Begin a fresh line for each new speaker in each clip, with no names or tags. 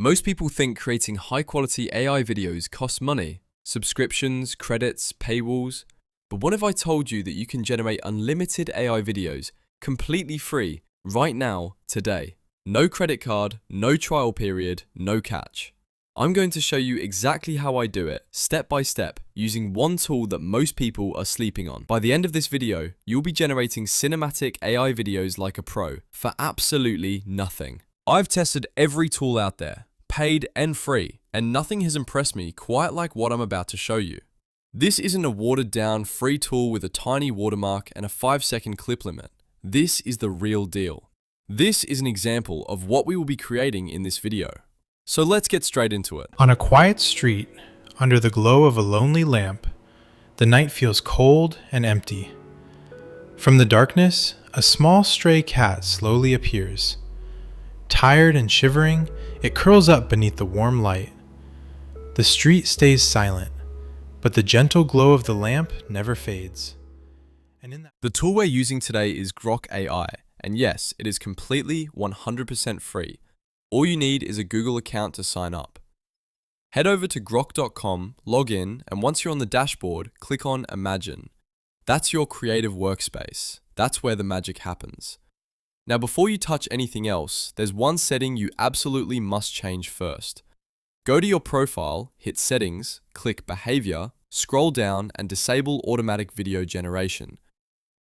Most people think creating high-quality AI videos costs money, subscriptions, credits, paywalls. But what if I told you that you can generate unlimited AI videos completely free right now, today? No credit card, no trial period, no catch. I'm going to show you exactly how I do it, step by step, using one tool that most people are sleeping on. By the end of this video, you'll be generating cinematic AI videos like a pro for absolutely nothing. I've tested every tool out there, paid and free, and nothing has impressed me quite like what I'm about to show you. This isn't a watered down free tool with a tiny watermark and a 5-second clip limit. This is the real deal. This is an example of what we will be creating in this video. So let's get straight into it.
On a quiet street, under the glow of a lonely lamp, the night feels cold and empty. From the darkness, a small stray cat slowly appears. Tired and shivering, it curls up beneath the warm light. The street stays silent, but the gentle glow of the lamp never fades.
The tool we're using today is Grok AI, and yes, it is completely 100% free. All you need is a Google account to sign up. Head over to grok.com, log in, and once you're on the dashboard, click on Imagine. That's your creative workspace. That's where the magic happens. Now, before you touch anything else, there's one setting you absolutely must change first. Go to your profile, hit Settings, click Behavior, scroll down, and disable automatic video generation.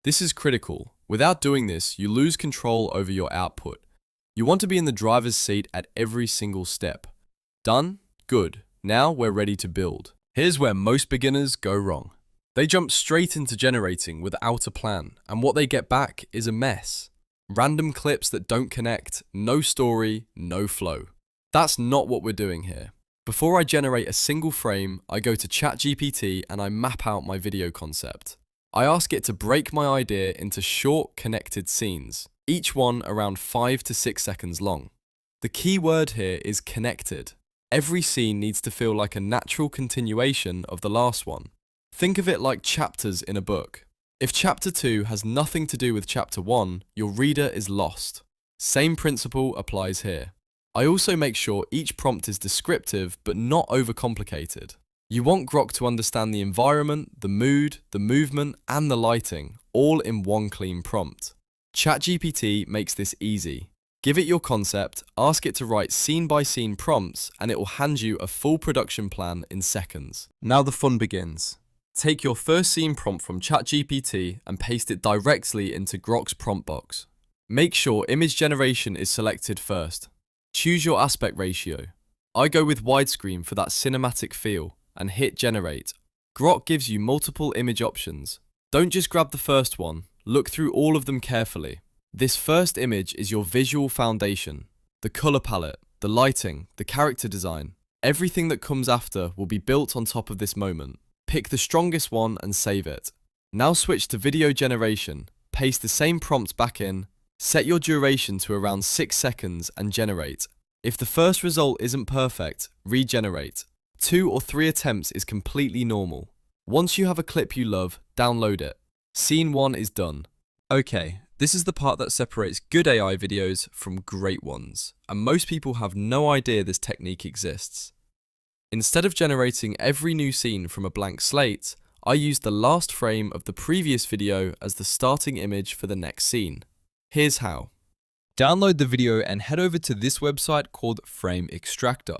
This is critical. Without doing this, you lose control over your output. You want to be in the driver's seat at every single step. Done? Good. Now we're ready to build. Here's where most beginners go wrong. They jump straight into generating without a plan, and what they get back is a mess. Random clips that don't connect, no story, no flow. That's not what we're doing here. Before I generate a single frame, I go to ChatGPT and I map out my video concept. I ask it to break my idea into short, connected scenes, each one around 5 to 6 seconds long. The key word here is connected. Every scene needs to feel like a natural continuation of the last one. Think of it like chapters in a book. If chapter 2 has nothing to do with chapter 1, your reader is lost. Same principle applies here. I also make sure each prompt is descriptive but not overcomplicated. You want Grok to understand the environment, the mood, the movement, and the lighting, all in one clean prompt. ChatGPT makes this easy. Give it your concept, ask it to write scene-by-scene prompts, and it will hand you a full production plan in seconds. Now the fun begins. Take your first scene prompt from ChatGPT and paste it directly into Grok's prompt box. Make sure image generation is selected first. Choose your aspect ratio. I go with widescreen for that cinematic feel, and hit generate. Grok gives you multiple image options. Don't just grab the first one. Look through all of them carefully. This first image is your visual foundation. The color palette, the lighting, the character design. Everything that comes after will be built on top of this moment. Pick the strongest one and save it. Now switch to video generation. Paste the same prompt back in. Set your duration to around 6 seconds and generate. If the first result isn't perfect, regenerate. 2 or 3 attempts is completely normal. Once you have a clip you love, download it. Scene 1 is done. Okay, this is the part that separates good AI videos from great ones, and most people have no idea this technique exists. Instead of generating every new scene from a blank slate, I use the last frame of the previous video as the starting image for the next scene. Here's how. Download the video and head over to this website called Frame Extractor.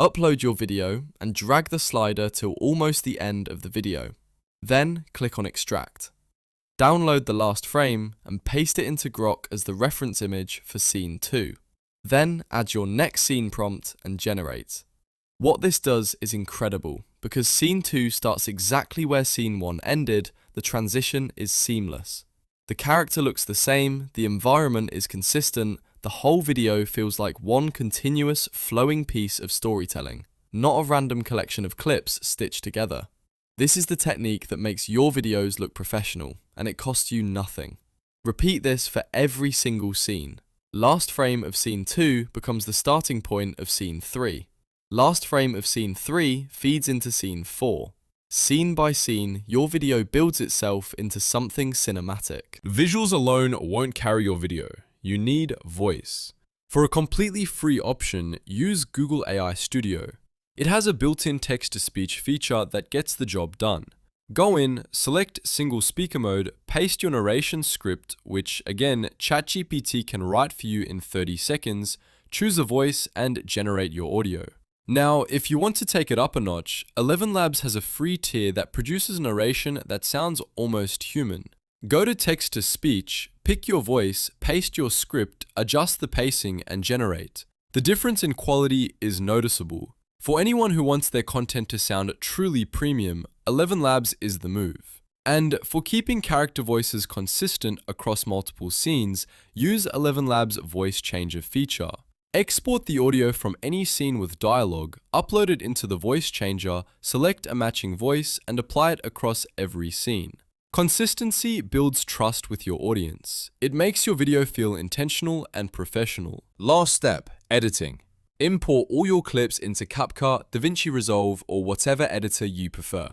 Upload your video and drag the slider till almost the end of the video. Then click on Extract. Download the last frame and paste it into Grok as the reference image for scene 2. Then add your next scene prompt and generate. What this does is incredible, because scene 2 starts exactly where scene 1 ended. The transition is seamless. The character looks the same, the environment is consistent, the whole video feels like one continuous, flowing piece of storytelling, not a random collection of clips stitched together. This is the technique that makes your videos look professional, and it costs you nothing. Repeat this for every single scene. Last frame of scene 2 becomes the starting point of scene 3. Last frame of scene 3 feeds into scene 4. Scene by scene, your video builds itself into something cinematic.
Visuals alone won't carry your video. You need voice.
For a completely free option, use Google AI Studio. It has a built-in text-to-speech feature that gets the job done. Go in, select single speaker mode, paste your narration script, which again, ChatGPT can write for you in 30 seconds, choose a voice, and generate your audio. Now, if you want to take it up a notch, ElevenLabs has a free tier that produces narration that sounds almost human. Go to text-to-speech, pick your voice, paste your script, adjust the pacing, and generate. The difference in quality is noticeable. For anyone who wants their content to sound truly premium, ElevenLabs is the move. And for keeping character voices consistent across multiple scenes, use ElevenLabs' voice changer feature. Export the audio from any scene with dialogue, upload it into the voice changer, select a matching voice, and apply it across every scene. Consistency builds trust with your audience. It makes your video feel intentional and professional. Last step, editing. Import all your clips into CapCut, DaVinci Resolve, or whatever editor you prefer.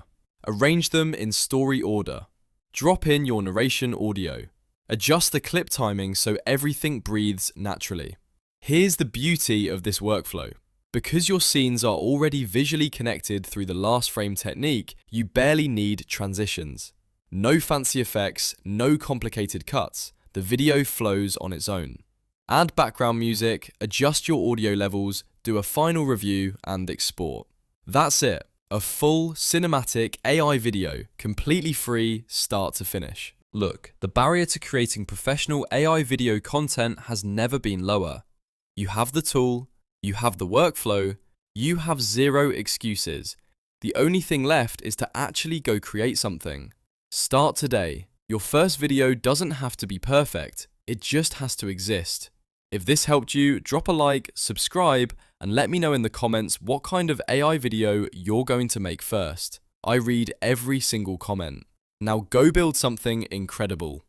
Arrange them in story order. Drop in your narration audio. Adjust the clip timing so everything breathes naturally. Here's the beauty of this workflow. Because your scenes are already visually connected through the last frame technique, you barely need transitions. No fancy effects, no complicated cuts. The video flows on its own. Add background music, adjust your audio levels, do a final review, and export. That's it. A full cinematic AI video, completely free, start to finish. Look, the barrier to creating professional AI video content has never been lower. You have the tool, you have the workflow, you have zero excuses. The only thing left is to actually go create something. Start today. Your first video doesn't have to be perfect, it just has to exist. If this helped you, drop a like, subscribe, and let me know in the comments what kind of AI video you're going to make first. I read every single comment. Now go build something incredible.